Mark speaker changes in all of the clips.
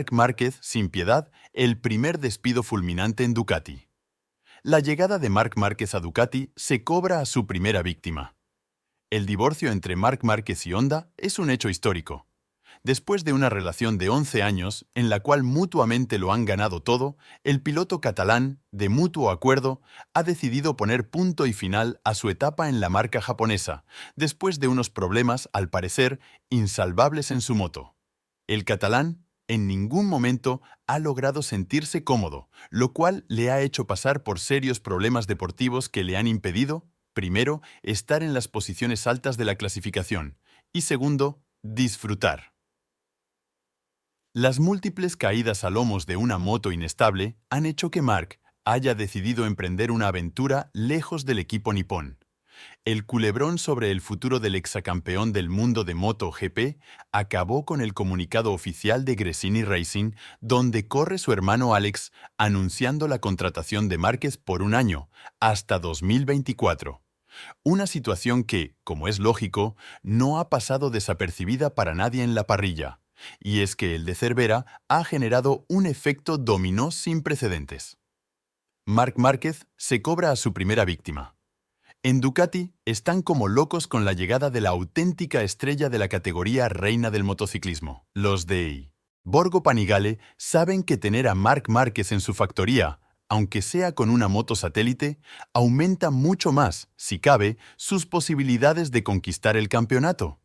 Speaker 1: Marc Márquez, sin piedad, el primer despido fulminante en Ducati. La llegada de Marc Márquez a Ducati se cobra a su primera víctima. El divorcio entre Marc Márquez y Honda es un hecho histórico. Después de una relación de 11 años, en la cual mutuamente lo han ganado todo, el piloto catalán, de mutuo acuerdo, ha decidido poner punto y final a su etapa en la marca japonesa, después de unos problemas, al parecer, insalvables en su moto. El catalán en ningún momento ha logrado sentirse cómodo, lo cual le ha hecho pasar por serios problemas deportivos que le han impedido, primero, estar en las posiciones altas de la clasificación y segundo, disfrutar. Las múltiples caídas a lomos de una moto inestable han hecho que Marc haya decidido emprender una aventura lejos del equipo nipón. El culebrón sobre el futuro del exacampeón del mundo de MotoGP acabó con el comunicado oficial de Gresini Racing, donde corre su hermano Alex, anunciando la contratación de Márquez por un año, hasta 2024. Una situación que, como es lógico, no ha pasado desapercibida para nadie en la parrilla. Y es que el de Cervera ha generado un efecto dominó sin precedentes. Marc Márquez se cobra a su primera víctima. En Ducati están como locos con la llegada de la auténtica estrella de la categoría reina del motociclismo. Los de Borgo Panigale saben que tener a Marc Márquez en su factoría, aunque sea con una moto satélite, aumenta mucho más, si cabe, sus posibilidades de conquistar el campeonato.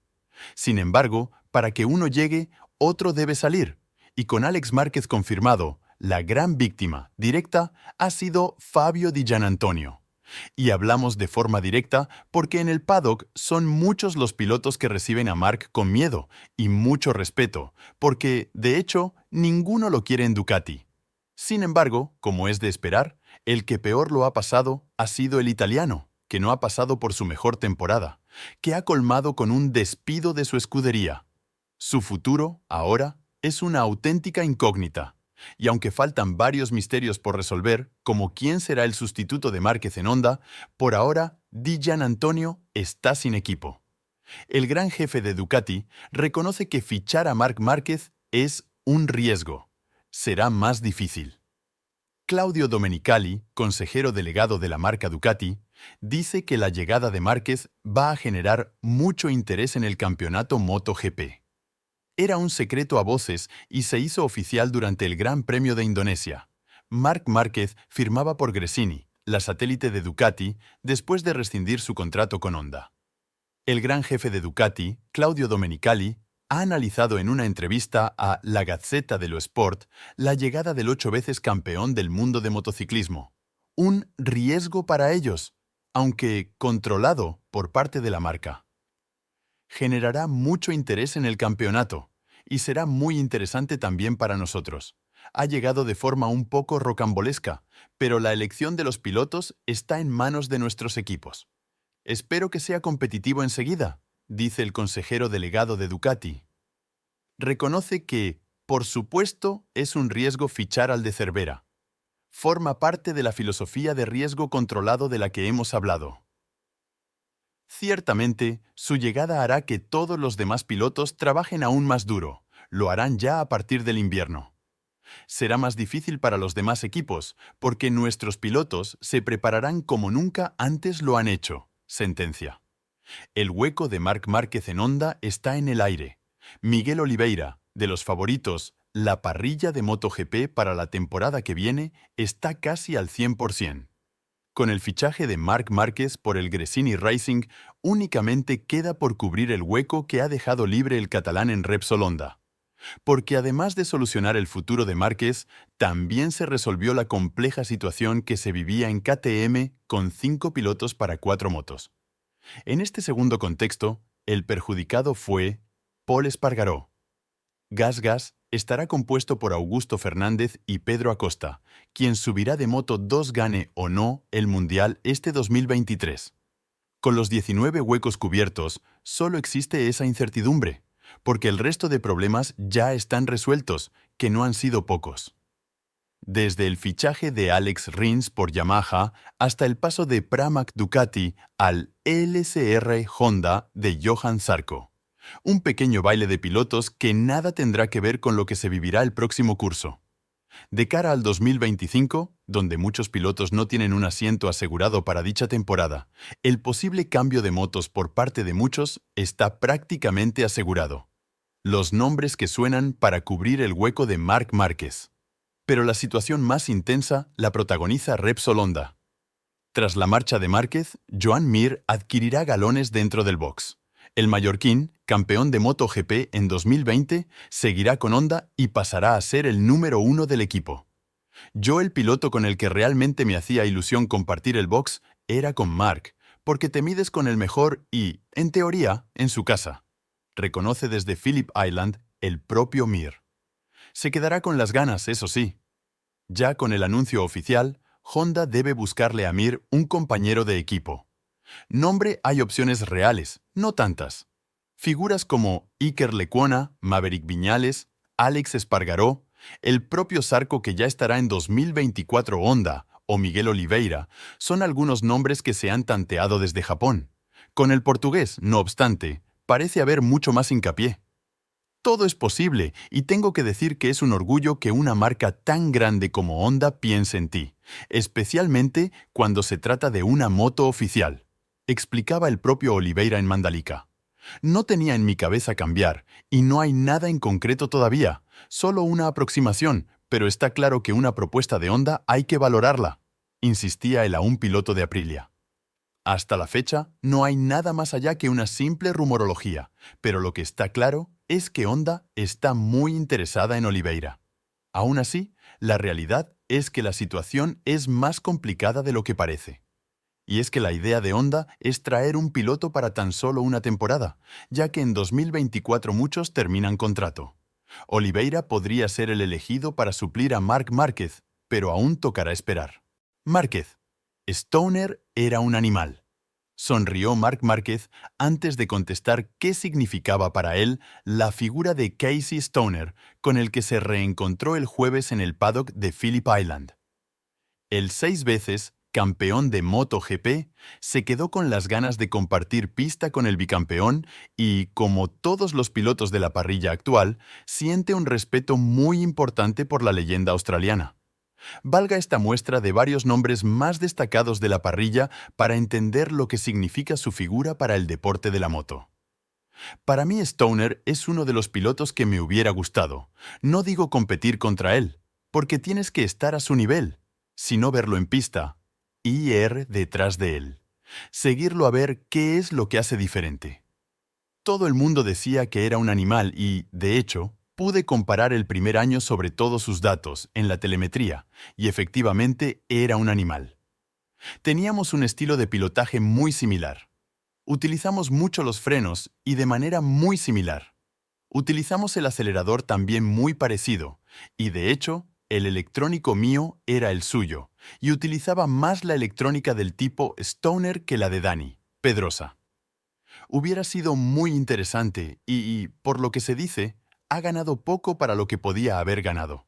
Speaker 1: Sin embargo, para que uno llegue, otro debe salir. Y con Alex Márquez confirmado, la gran víctima directa ha sido Fabio Di Giannantonio. Y hablamos de forma directa porque en el paddock son muchos los pilotos que reciben a Marc con miedo y mucho respeto, porque, de hecho, ninguno lo quiere en Ducati. Sin embargo, como es de esperar, el que peor lo ha pasado ha sido el italiano, que no ha pasado por su mejor temporada, que ha colmado con un despido de su escudería. Su futuro, ahora, es una auténtica incógnita. Y aunque faltan varios misterios por resolver, como quién será el sustituto de Márquez en Honda, por ahora Di Giannantonio está sin equipo. El gran jefe de Ducati reconoce que fichar a Marc Márquez es un riesgo. Será más difícil. Claudio Domenicali, consejero delegado de la marca Ducati, dice que la llegada de Márquez va a generar mucho interés en el campeonato MotoGP. Era un secreto a voces y se hizo oficial durante el Gran Premio de Indonesia. Marc Márquez firmaba por Gresini, la satélite de Ducati, después de rescindir su contrato con Honda. El gran jefe de Ducati, Claudio Domenicali, ha analizado en una entrevista a La Gazzetta dello Sport la llegada del 8 veces campeón del mundo de motociclismo. Un riesgo para ellos, aunque controlado por parte de la marca. Generará mucho interés en el campeonato y será muy interesante también para nosotros. Ha llegado de forma un poco rocambolesca, pero la elección de los pilotos está en manos de nuestros equipos. Espero que sea competitivo enseguida, dice el consejero delegado de Ducati. Reconoce que, por supuesto, es un riesgo fichar al de Cervera. Forma parte de la filosofía de riesgo controlado de la que hemos hablado. Ciertamente, su llegada hará que todos los demás pilotos trabajen aún más duro. Lo harán ya a partir del invierno. Será más difícil para los demás equipos, porque nuestros pilotos se prepararán como nunca antes lo han hecho, sentencia. El hueco de Marc Márquez en Honda está en el aire. Miguel Oliveira, de los favoritos, la parrilla de MotoGP para la temporada que viene está casi al 100%. Con el fichaje de Marc Márquez por el Gresini Racing, únicamente queda por cubrir el hueco que ha dejado libre el catalán en Repsol Honda. Porque además de solucionar el futuro de Márquez, también se resolvió la compleja situación que se vivía en KTM con 5 pilotos para 4 motos. En este segundo contexto, el perjudicado fue Pol Espargaró. GasGas estará compuesto por Augusto Fernández y Pedro Acosta, quien subirá de Moto 2 gane o no el Mundial este 2023. Con los 19 huecos cubiertos, solo existe esa incertidumbre, porque el resto de problemas ya están resueltos, que no han sido pocos. Desde el fichaje de Alex Rins por Yamaha hasta el paso de Pramac Ducati al LCR Honda de Johan Zarco. Un pequeño baile de pilotos que nada tendrá que ver con lo que se vivirá el próximo curso. De cara al 2025, donde muchos pilotos no tienen un asiento asegurado para dicha temporada, el posible cambio de motos por parte de muchos está prácticamente asegurado. Los nombres que suenan para cubrir el hueco de Marc Márquez. Pero la situación más intensa la protagoniza Repsol Honda. Tras la marcha de Márquez, Joan Mir adquirirá galones dentro del box. El mallorquín, campeón de MotoGP en 2020, seguirá con Honda y pasará a ser el número 1 del equipo. Yo, el piloto con el que realmente me hacía ilusión compartir el box, era con Marc, porque te mides con el mejor y, en teoría, en su casa. Reconoce desde Phillip Island el propio Mir. Se quedará con las ganas, eso sí. Ya con el anuncio oficial, Honda debe buscarle a Mir un compañero de equipo. Nombre hay opciones reales, no tantas. Figuras como Iker Lecuona, Maverick Viñales, Alex Espargaró, el propio Zarco que ya estará en 2024 Honda o Miguel Oliveira son algunos nombres que se han tanteado desde Japón. Con el portugués, no obstante, parece haber mucho más hincapié. Todo es posible y tengo que decir que es un orgullo que una marca tan grande como Honda piense en ti, especialmente cuando se trata de una moto oficial, explicaba el propio Oliveira en Mandalika. No tenía en mi cabeza cambiar y no hay nada en concreto todavía, solo una aproximación, pero está claro que una propuesta de Honda hay que valorarla, insistía el aún piloto de Aprilia. Hasta la fecha, no hay nada más allá que una simple rumorología, pero lo que está claro es que Honda está muy interesada en Oliveira. Aún así, la realidad es que la situación es más complicada de lo que parece. Y es que la idea de Honda es traer un piloto para tan solo una temporada, ya que en 2024 muchos terminan contrato. Oliveira podría ser el elegido para suplir a Marc Márquez, pero aún tocará esperar. Márquez. Stoner era un animal. Sonrió Marc Márquez antes de contestar qué significaba para él la figura de Casey Stoner con el que se reencontró el jueves en el paddock de Phillip Island. El 6 veces campeón de MotoGP se quedó con las ganas de compartir pista con el bicampeón y, como todos los pilotos de la parrilla actual, siente un respeto muy importante por la leyenda australiana. Valga esta muestra de varios nombres más destacados de la parrilla para entender lo que significa su figura para el deporte de la moto. Para mí Stoner es uno de los pilotos que me hubiera gustado. No digo competir contra él, porque tienes que estar a su nivel, sino verlo en pista, ir detrás de él. Seguirlo a ver qué es lo que hace diferente. Todo el mundo decía que era un animal y, de hecho, pude comparar el primer año sobre todos sus datos en la telemetría, y efectivamente era un animal. Teníamos un estilo de pilotaje muy similar. Utilizamos mucho los frenos y de manera muy similar. Utilizamos el acelerador también muy parecido, y de hecho, el electrónico mío era el suyo, y utilizaba más la electrónica del tipo Stoner que la de Dani, Pedrosa. Hubiera sido muy interesante y, por lo que se dice, ha ganado poco para lo que podía haber ganado.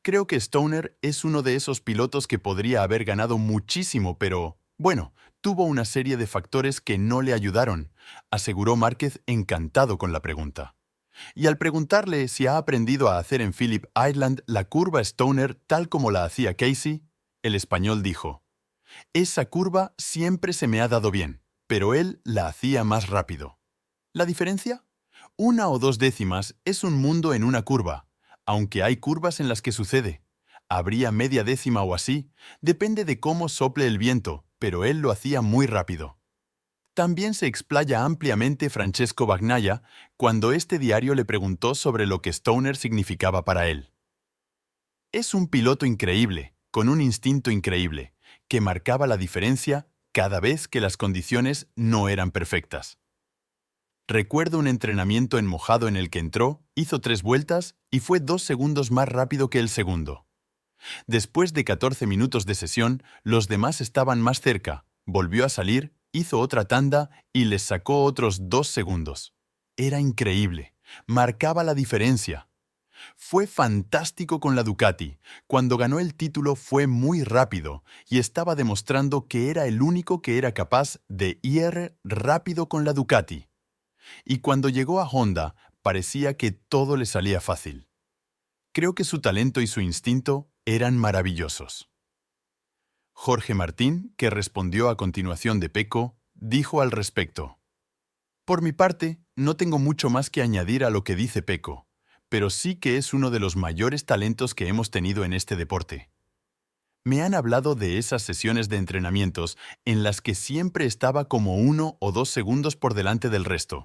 Speaker 1: Creo que Stoner es uno de esos pilotos que podría haber ganado muchísimo, pero, bueno, tuvo una serie de factores que no le ayudaron, aseguró Márquez encantado con la pregunta. Y al preguntarle si ha aprendido a hacer en Phillip Island la curva Stoner tal como la hacía Casey, el español dijo: «Esa curva siempre se me ha dado bien, pero él la hacía más rápido». ¿La diferencia? 1 o 2 décimas es un mundo en una curva, aunque hay curvas en las que sucede. Habría media décima o así, depende de cómo sople el viento, pero él lo hacía muy rápido. También se explaya ampliamente Francesco Bagnaia cuando este diario le preguntó sobre lo que Stoner significaba para él. Es un piloto increíble, con un instinto increíble, que marcaba la diferencia cada vez que las condiciones no eran perfectas. Recuerdo un entrenamiento en mojado en el que entró, hizo 3 vueltas y fue 2 segundos más rápido que el segundo. Después de 14 minutos de sesión, los demás estaban más cerca, volvió a salir, hizo otra tanda y les sacó otros 2 segundos. Era increíble, marcaba la diferencia. Fue fantástico con la Ducati. Cuando ganó el título fue muy rápido y estaba demostrando que era el único que era capaz de ir rápido con la Ducati. Y cuando llegó a Honda, parecía que todo le salía fácil. Creo que su talento y su instinto eran maravillosos. Jorge Martín, que respondió a continuación de Pecco, dijo al respecto: Por mi parte, no tengo mucho más que añadir a lo que dice Pecco, pero sí que es uno de los mayores talentos que hemos tenido en este deporte. Me han hablado de esas sesiones de entrenamientos en las que siempre estaba como 1 o 2 segundos por delante del resto.